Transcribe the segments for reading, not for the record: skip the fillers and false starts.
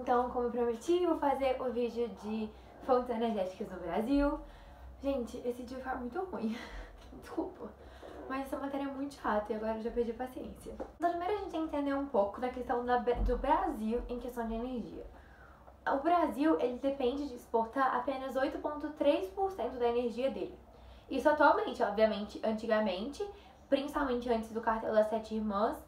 Então, como eu prometi, vou fazer o vídeo de fontes energéticas no Brasil. Gente, esse dia foi muito ruim. Desculpa. Mas essa matéria é muito chata e agora eu já perdi a paciência. Então, primeiro a gente tem que entender um pouco da questão do Brasil em questão de energia. O Brasil, ele depende de exportar apenas 8,3% da energia dele. Isso atualmente, obviamente, antigamente, principalmente antes do cartel das 7 irmãs,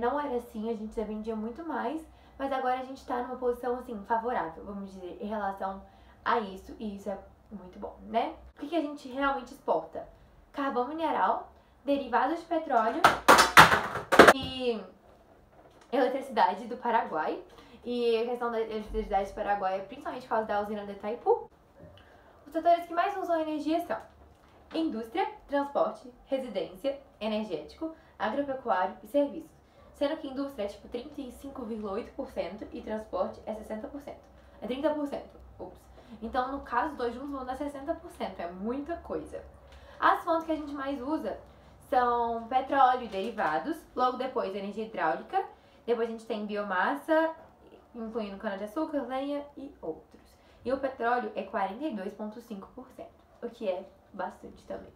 não era assim, a gente já vendia muito mais, mas agora a gente tá numa posição, assim, favorável, vamos dizer, em relação a isso, e isso é muito bom, né? O que a gente realmente exporta? Carvão mineral, derivados de petróleo e eletricidade do Paraguai. E a questão da eletricidade do Paraguai é principalmente por causa da usina de Itaipu. Os setores que mais usam energia são indústria, transporte, residência, energético, agropecuário e serviços. Sendo que indústria é tipo 35,8% e transporte é 60%. É 30%. Ups. Então, no caso, os dois juntos vão dar 60%. É muita coisa. As fontes que a gente mais usa são petróleo e derivados. Logo depois, energia hidráulica. Depois a gente tem biomassa, incluindo cana-de-açúcar, lenha e outros. E o petróleo é 42,5%, o que é bastante também.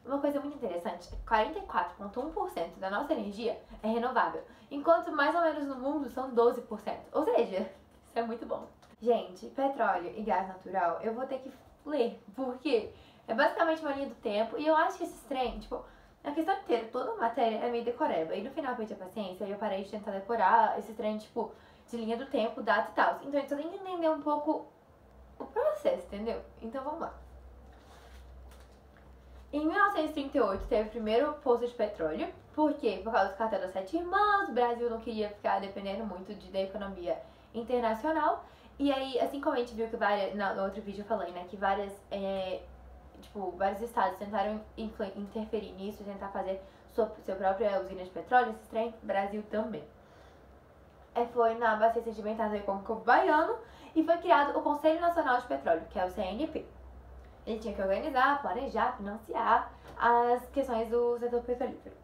Uma coisa muito interessante é que 44,1% da nossa energia é renovável, enquanto mais ou menos no mundo são 12%. Ou seja, isso é muito bom. Gente, petróleo e gás natural eu vou ter que ler, porque é basicamente uma linha do tempo e eu acho que esses trem, tipo, a questão inteira, toda a matéria é meio decoreba. E no final eu perdi a paciência e eu parei de tentar decorar esse trem, tipo, de linha do tempo, data e tal. Então a gente só tem que entender um pouco o processo, entendeu? Então vamos lá. Em 1938 teve o primeiro poço de petróleo. Por quê? Por causa do cartel das 7 irmãs, o Brasil não queria ficar dependendo muito da economia internacional. E aí, assim como a gente viu que no outro vídeo eu falei, né, que vários estados tentaram interferir nisso, tentar fazer sua própria usina de petróleo, esse trem, Brasil também. Foi na Bacia Sedimentar do Recôncavo Baiano e foi criado o Conselho Nacional de Petróleo, que é o CNP. Ele tinha que organizar, planejar, financiar as questões do setor petrolífero.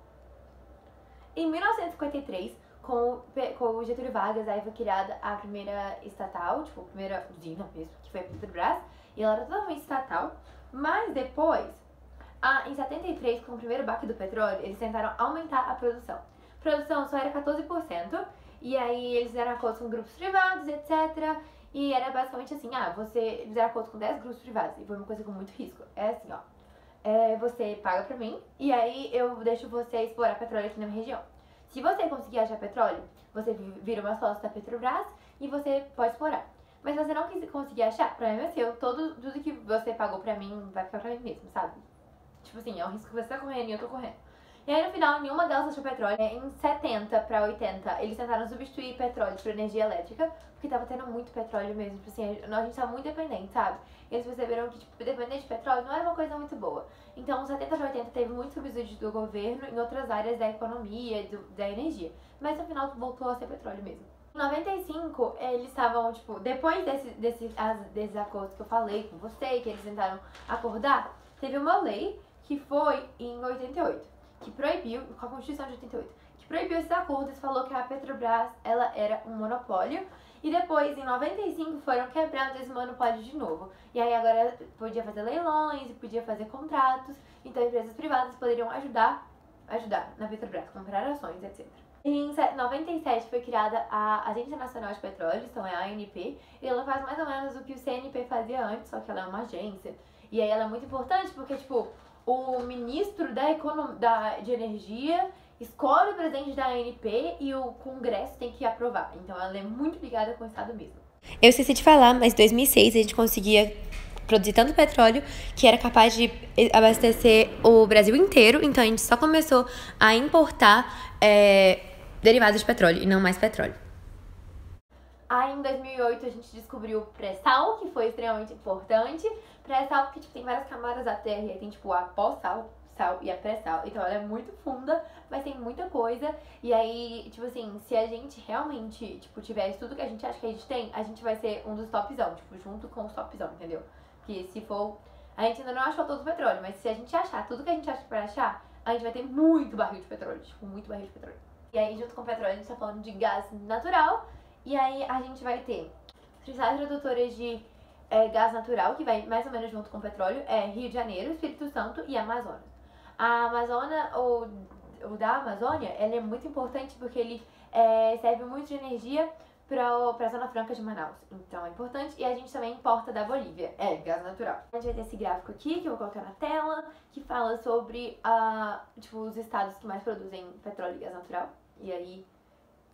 Em 1953, com o Getúlio Vargas, aí foi criada a primeira estatal, tipo, a primeira usina mesmo, que foi a Petrobras, e ela era totalmente estatal. Mas depois, em 73, com o primeiro baque do petróleo, eles tentaram aumentar a produção. A produção só era 14%, e aí eles fizeram acordos com grupos privados, etc. E era basicamente assim, você fizeram acordo com 10 grupos privados, e foi uma coisa com muito risco. É assim, você paga pra mim, e aí eu deixo você explorar petróleo aqui na minha região. Se você conseguir achar petróleo, você vira uma sócia da Petrobras e você pode explorar. Mas se você não conseguir achar, o problema é seu, tudo que você pagou pra mim vai ficar pra mim mesmo, sabe? Tipo assim, é um risco que você tá correndo e eu tô correndo. E aí no final, nenhuma delas achou petróleo. Em 70 pra 80, eles tentaram substituir petróleo por energia elétrica, porque tava tendo muito petróleo mesmo, tipo assim, a gente tava muito dependente, sabe? E eles perceberam que, tipo, depender de petróleo não era uma coisa muito boa. Então, 70 pra 80 teve muito subsídio do governo em outras áreas da economia e da energia. Mas no final voltou a ser petróleo mesmo. Em 95, eles estavam, tipo, depois desses acordos que eu falei com você, que eles tentaram acordar, teve uma lei que foi em 88. Que proibiu, com a Constituição de 88, que proibiu esses acordos e falou que a Petrobras, ela era um monopólio. E depois, em 95, foram quebrando esse monopólio de novo. E aí agora podia fazer leilões, podia fazer contratos, então empresas privadas poderiam ajudar na Petrobras, comprar ações, etc. Em 97 foi criada a Agência Nacional de Petróleo, então é a ANP, e ela faz mais ou menos o que o CNP fazia antes, só que ela é uma agência. E aí ela é muito importante porque, tipo, o ministro de energia escolhe o presidente da ANP e o Congresso tem que aprovar. Então ela é muito ligada com o Estado mesmo. Eu esqueci de falar, mas em 2006 a gente conseguia produzir tanto petróleo que era capaz de abastecer o Brasil inteiro. Então a gente só começou a importar derivados de petróleo e não mais petróleo. Aí em 2008 a gente descobriu o pré-sal, que foi extremamente importante. Pré-sal porque tipo, tem várias camadas da terra e aí tem tipo a pós-sal, sal e a pré-sal. Então ela é muito funda, mas tem muita coisa. E aí, tipo assim, se a gente realmente, tipo, tivesse tudo que a gente acha que a gente tem, a gente vai ser um dos topzão, tipo, junto com os topzão, entendeu? Porque se for... A gente ainda não achou todo o petróleo, mas se a gente achar tudo que a gente acha que vai achar, a gente vai ter muito barril de petróleo, tipo, muito barril de petróleo. E aí, junto com o petróleo, a gente tá falando de gás natural E aí a gente vai ter principais produtoras de gás natural, que vai mais ou menos junto com o petróleo, Rio de Janeiro, Espírito Santo e Amazonas. A Amazônia, o da Amazônia, ela é muito importante porque ele serve muito de energia para a Zona Franca de Manaus. Então é importante. E a gente também importa da Bolívia, gás natural. A gente vai ter esse gráfico aqui, que eu vou colocar na tela, que fala sobre os estados que mais produzem petróleo e gás natural. E aí,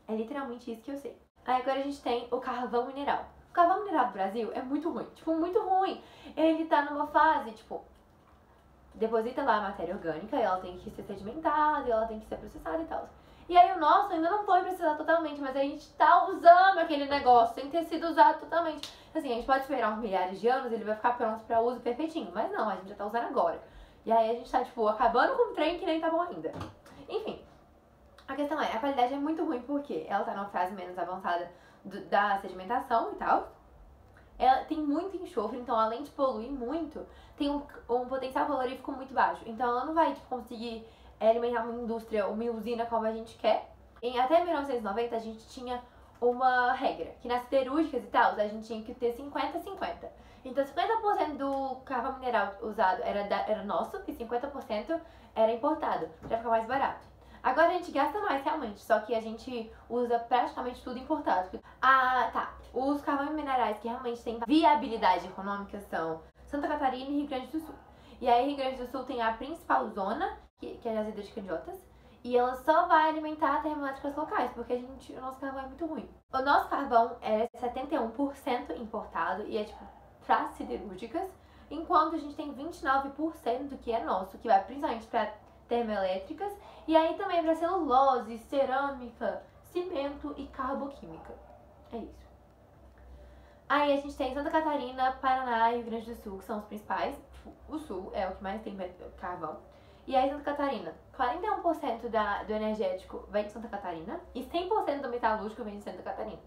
é literalmente isso que eu sei. Aí agora a gente tem o carvão mineral. O carvão mineral do Brasil é muito ruim, muito ruim. Ele tá numa fase, deposita lá a matéria orgânica, e ela tem que ser sedimentada, e ela tem que ser processada e tal. E aí o nosso ainda não foi processado totalmente, mas a gente tá usando aquele negócio sem ter sido usado totalmente. Assim, a gente pode esperar uns milhares de anos, ele vai ficar pronto pra uso perfeitinho, mas não, a gente já tá usando agora. E aí a gente tá, acabando com um trem que nem tá bom ainda. Enfim, a questão a qualidade é muito ruim porque ela tá numa fase menos avançada da sedimentação e tal. Ela tem muito enxofre, então além de poluir muito, tem um potencial calorífico muito baixo. Então ela não vai conseguir alimentar uma indústria, uma usina como a gente quer. Até 1990 a gente tinha uma regra, que nas siderúrgicas e tal, a gente tinha que ter 50-50. Então 50% do carvão mineral usado era nosso e 50% era importado, pra ficar mais barato. Agora a gente gasta mais realmente, só que a gente usa praticamente tudo importado. Os carvões minerais que realmente têm viabilidade econômica são Santa Catarina e Rio Grande do Sul. E aí Rio Grande do Sul tem a principal zona, que é a Jazida de Candiota, e ela só vai alimentar termoelétricas locais, porque o nosso carvão é muito ruim. O nosso carvão é 71% importado e é para siderúrgicas, enquanto a gente tem 29% que é nosso, que vai principalmente para termoelétricas, e aí também para celulose, cerâmica, cimento e carboquímica. É isso. Aí a gente tem Santa Catarina, Paraná e Rio Grande do Sul, que são os principais. O Sul é o que mais tem carvão. E aí Santa Catarina, 41% do energético vem de Santa Catarina e 100% do metalúrgico vem de Santa Catarina.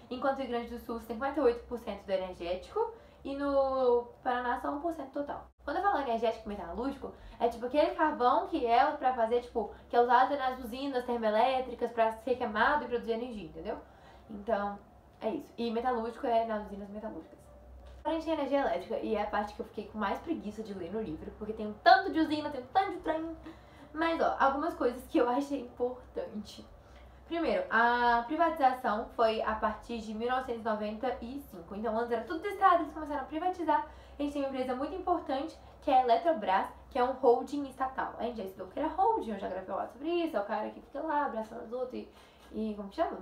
Enquanto o Rio Grande do Sul, 58% do energético e no Paraná só 1% total. Quando eu falo energético e metalúrgico, é aquele carvão que é pra fazer, que é usado nas usinas termoelétricas pra ser queimado e produzir energia, entendeu? Então, é isso. E metalúrgico é nas usinas metalúrgicas. A gente tem energia elétrica e é a parte que eu fiquei com mais preguiça de ler no livro, porque tem um tanto de usina, tem um tanto de trem. Mas, algumas coisas que eu achei importante. Primeiro, a privatização foi a partir de 1995. Então, antes era tudo estrada, eles começaram a privatizar. A gente tem uma empresa muito importante, que é a Eletrobras, que é um holding estatal. A gente já estudou que era holding, eu já gravei lá sobre isso. É o cara que fica lá abraçando as outras e como que chama?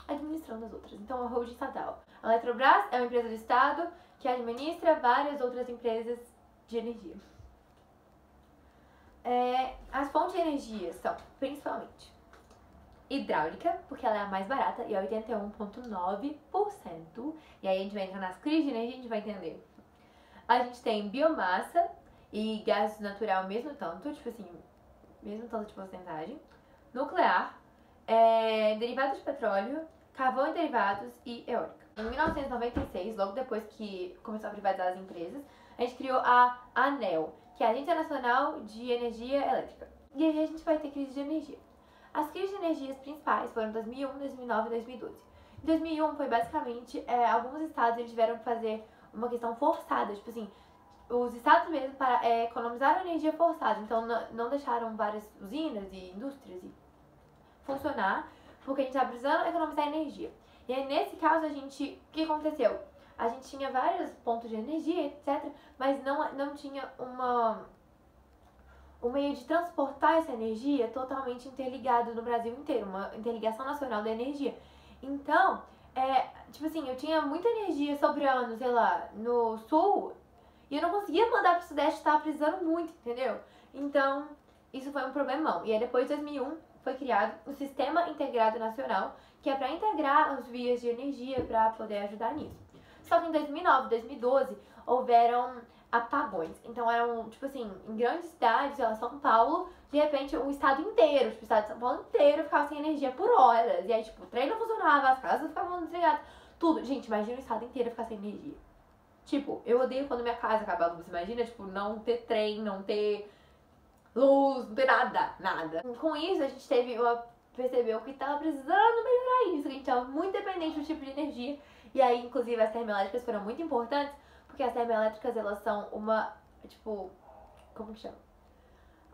Administrando as outras. Então, é um holding estatal. A Eletrobras é uma empresa do Estado que administra várias outras empresas de energia. As fontes de energia são, principalmente, hidráulica, porque ela é a mais barata e é 81,9%. E aí a gente vai entrar nas crises de energia e a gente vai entender. A gente tem biomassa e gás natural mesmo tanto, mesmo tanto de porcentagem. Nuclear, derivados de petróleo, carvão e derivados e eólica. Em 1996, logo depois que começou a privatizar as empresas, a gente criou a ANEEL, que é a Agência Nacional de Energia Elétrica. E aí a gente vai ter crise de energia. As crises de energia principais foram em 2001, 2009 e 2012. Em 2001 foi basicamente, alguns estados eles tiveram que fazer uma questão forçada, os estados mesmo economizaram energia forçada, então não deixaram várias usinas e indústrias funcionar, porque a gente estava precisando economizar energia. E aí nesse caso o que aconteceu? A gente tinha vários pontos de energia, etc, mas não tinha um meio de transportar essa energia totalmente interligado no Brasil inteiro, uma interligação nacional da energia. Então, eu tinha muita energia sobrando, sei lá, no sul, e eu não conseguia mandar pro sudeste, tava precisando muito, entendeu? Então, isso foi um problemão. E aí depois de 2001 foi criado o Sistema Integrado Nacional, que é para integrar as vias de energia para poder ajudar nisso. Só que em 2009, 2012, houveram apagões. Então eram, em grandes cidades, sei lá, São Paulo, de repente o estado inteiro, o estado de São Paulo inteiro ficava sem energia por horas. E aí, o trem não funcionava, as casas ficavam desligadas, tudo. Gente, imagina o estado inteiro ficar sem energia. Eu odeio quando minha casa acaba a luz. Imagina, não ter trem, não ter luz, não ter nada. Com isso, a gente teve uma percebeu que tava precisando melhorar isso, que a gente tava muito dependente do tipo de energia. E aí, inclusive, as termoelétricas foram muito importantes, porque as termoelétricas, elas são uma, tipo, como que chama?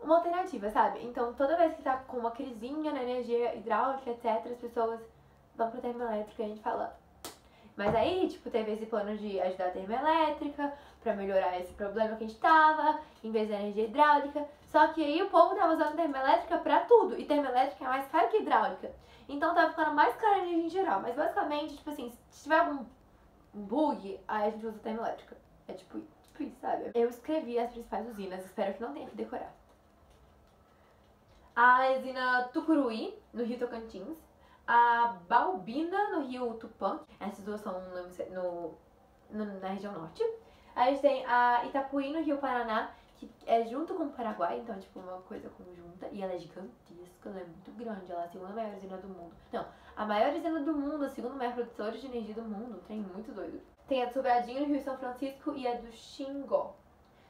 Uma alternativa, sabe? Então, toda vez que tá com uma crisinha na energia hidráulica, etc., as pessoas vão pra termoelétrica e a gente fala... Mas aí, tipo, teve esse plano de ajudar a termoelétrica pra melhorar esse problema que a gente tava, em vez da energia hidráulica. Só que aí o povo tava usando termoelétrica pra tudo, e termoelétrica é mais cara que hidráulica. Então tava ficando mais cara a energia em geral. Mas basicamente, tipo assim, se tiver algum bug, aí a gente usa termoelétrica. É tipo isso, sabe? Eu escrevi as principais usinas, espero que não tenha que decorar. A usina Tucuruí, no Rio Tocantins. A Balbina, no Rio Tupã. Essas duas são na região norte. Aí a gente tem a Itapuí, no Rio Paraná, que é junto com o Paraguai, então tipo uma coisa conjunta. E ela é gigantesca, ela é muito grande, ela é a segunda maior usina do mundo. Não, a maior usina do mundo, a segunda maior produtora de energia do mundo. Tem muito doido. Tem a do Sobradinho, no Rio São Francisco, e a do Xingó,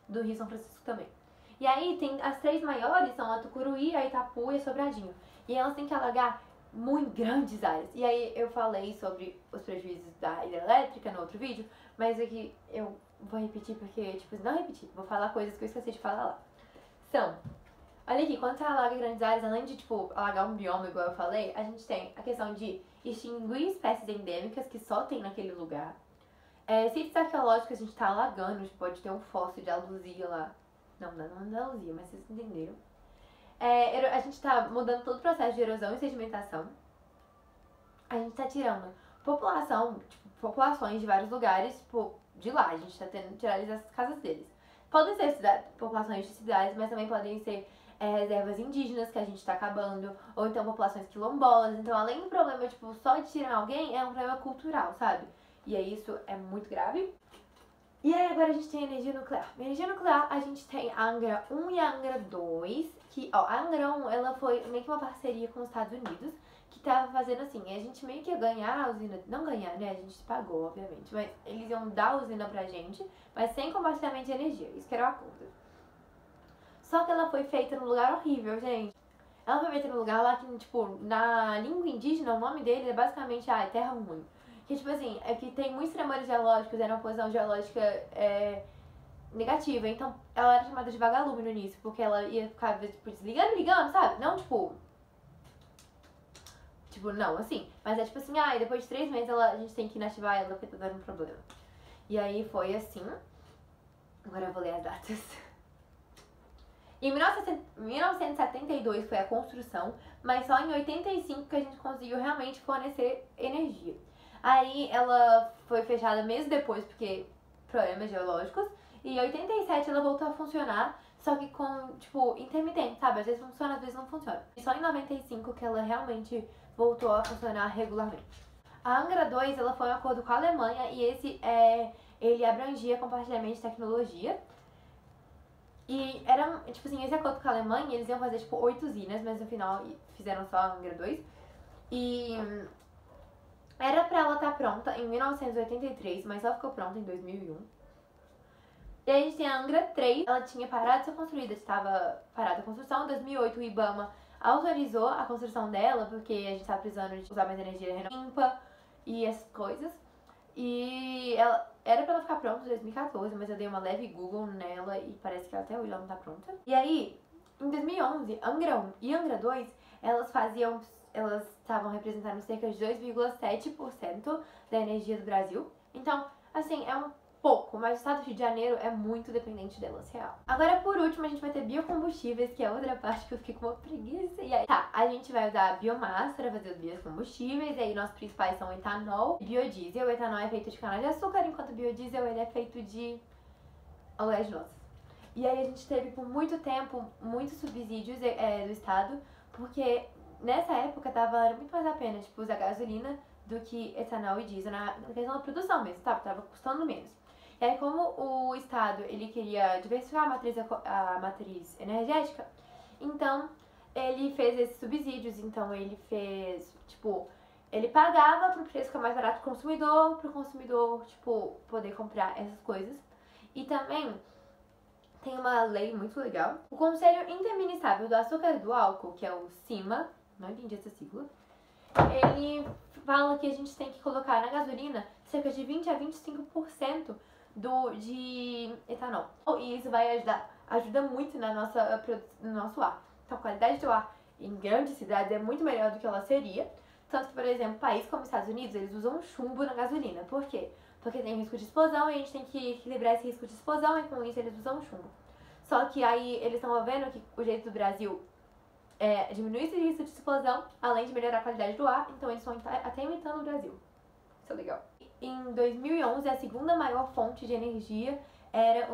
do Rio São Francisco também. E aí tem as três maiores, são a Tucuruí, a Itapu e a Sobradinho. E elas têm que alagar muito grandes áreas. E aí eu falei sobre os prejuízos da hidrelétrica no outro vídeo, mas aqui eu vou repetir porque, tipo, não repetir, vou falar coisas que eu esqueci de falar lá. São, olha aqui, quando você alaga grandes áreas, além de, tipo, alagar um bioma, igual eu falei, a gente tem a questão de extinguir espécies endêmicas que só tem naquele lugar. Sítios arqueológicos a gente tá alagando, pode ter um fóssil de aluzia lá. Não é aluzia, mas vocês entenderam. A gente tá mudando todo o processo de erosão e sedimentação. A gente tá tirando populações de vários lugares, tipo, de lá. A gente tá tendo que tirar eles das casas deles. Podem ser populações de cidades, mas também podem ser reservas indígenas que a gente tá acabando, ou então populações quilombolas. Então, além do problema, tipo, só de tirar alguém, é um problema cultural, sabe? E aí isso é muito grave. E aí agora a gente tem energia nuclear. Energia nuclear, a gente tem a Angra 1 e a Angra 2, que, ó, a Angra 1, ela foi meio que uma parceria com os Estados Unidos, que tava fazendo assim, a gente meio que ia ganhar a usina, não ganhar, né, a gente pagou, obviamente, mas eles iam dar a usina pra gente, mas sem compartilhamento de energia, isso que era o acordo. Só que ela foi feita num lugar horrível, gente. Ela foi feita num lugar lá que, tipo, na língua indígena, o nome dele é basicamente, terra ruim. Que, tipo assim, é que tem muitos tremores geológicos, era uma posição geológica negativa. Então, ela era chamada de vagalume no início, porque ela ia ficar, tipo, desligando e ligando, sabe? Não, tipo, não, assim. Mas é tipo assim, depois de 3 meses a gente tem que inativar ela porque tá dando um problema. E aí foi assim. Agora eu vou ler as datas. Em 1972 foi a construção, mas só em 85 que a gente conseguiu realmente fornecer energia. Aí ela foi fechada meses depois, porque problemas geológicos. E em 87 ela voltou a funcionar, só que com, tipo, intermitente, sabe? Às vezes funciona, às vezes não funciona. E só em 95 que ela realmente voltou a funcionar regularmente. A Angra 2, ela foi um acordo com a Alemanha e ele abrangia compartilhamento de tecnologia. E era, tipo assim, esse acordo com a Alemanha, eles iam fazer, tipo, 8 usinas, mas no final fizeram só a Angra 2. E era pra ela estar pronta em 1983, mas só ficou pronta em 2001. E aí a gente tem a Angra 3, ela tinha parado de ser construída, estava parada a construção. Em 2008 o IBAMA autorizou a construção dela, porque a gente estava precisando de usar mais energia limpa e essas coisas. E ela era pra ela ficar pronta em 2014, mas eu dei uma leve Google nela e parece que até hoje ela não tá pronta. E aí, em 2011, Angra 1 e Angra 2, elas estavam representando cerca de 2,7% da energia do Brasil. Então, assim, é um pouco, mas o estado do Rio de Janeiro é muito dependente delas, real. Agora, por último, a gente vai ter biocombustíveis, que é outra parte que eu fiquei com uma preguiça. E aí, a gente vai usar biomassa para fazer os biocombustíveis, e aí nossos principais são etanol e biodiesel. O etanol é feito de cana-de-açúcar, enquanto o biodiesel ele é feito de oleaginosas. E aí a gente teve por muito tempo muitos subsídios do estado, porque nessa época valendo muito mais a pena, tipo, usar gasolina do que etanol e diesel na questão da produção mesmo, tava custando menos. E aí, como o estado ele queria diversificar a matriz energética, então ele fez esses subsídios. Então ele fez, tipo, ele pagava pro preço ficar mais barato pro consumidor, tipo, poder comprar essas coisas. E também tem uma lei muito legal. O Conselho Interministrável do Açúcar e do Álcool, que é o CIMA, não entendi essa sigla. Ele fala que a gente tem que colocar na gasolina cerca de 20 a 25% de etanol. E isso vai ajuda muito no nosso ar. Então, a qualidade do ar em grandes cidades é muito melhor do que ela seria. Tanto que, por exemplo, países como os Estados Unidos, eles usam chumbo na gasolina. Por quê? Porque tem risco de explosão e a gente tem que equilibrar esse risco de explosão, e com isso eles usam chumbo. Só que aí eles estão vendo que o jeito do Brasil é diminuir esse risco de explosão, além de melhorar a qualidade do ar, então eles estão até imitando o Brasil. Isso é legal. Em 2011, a segunda maior fonte de energia era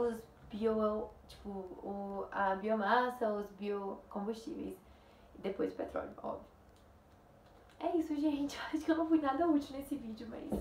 a biomassa, os biocombustíveis. E depois o petróleo, óbvio. É isso, gente. Acho que eu não fui nada útil nesse vídeo, mas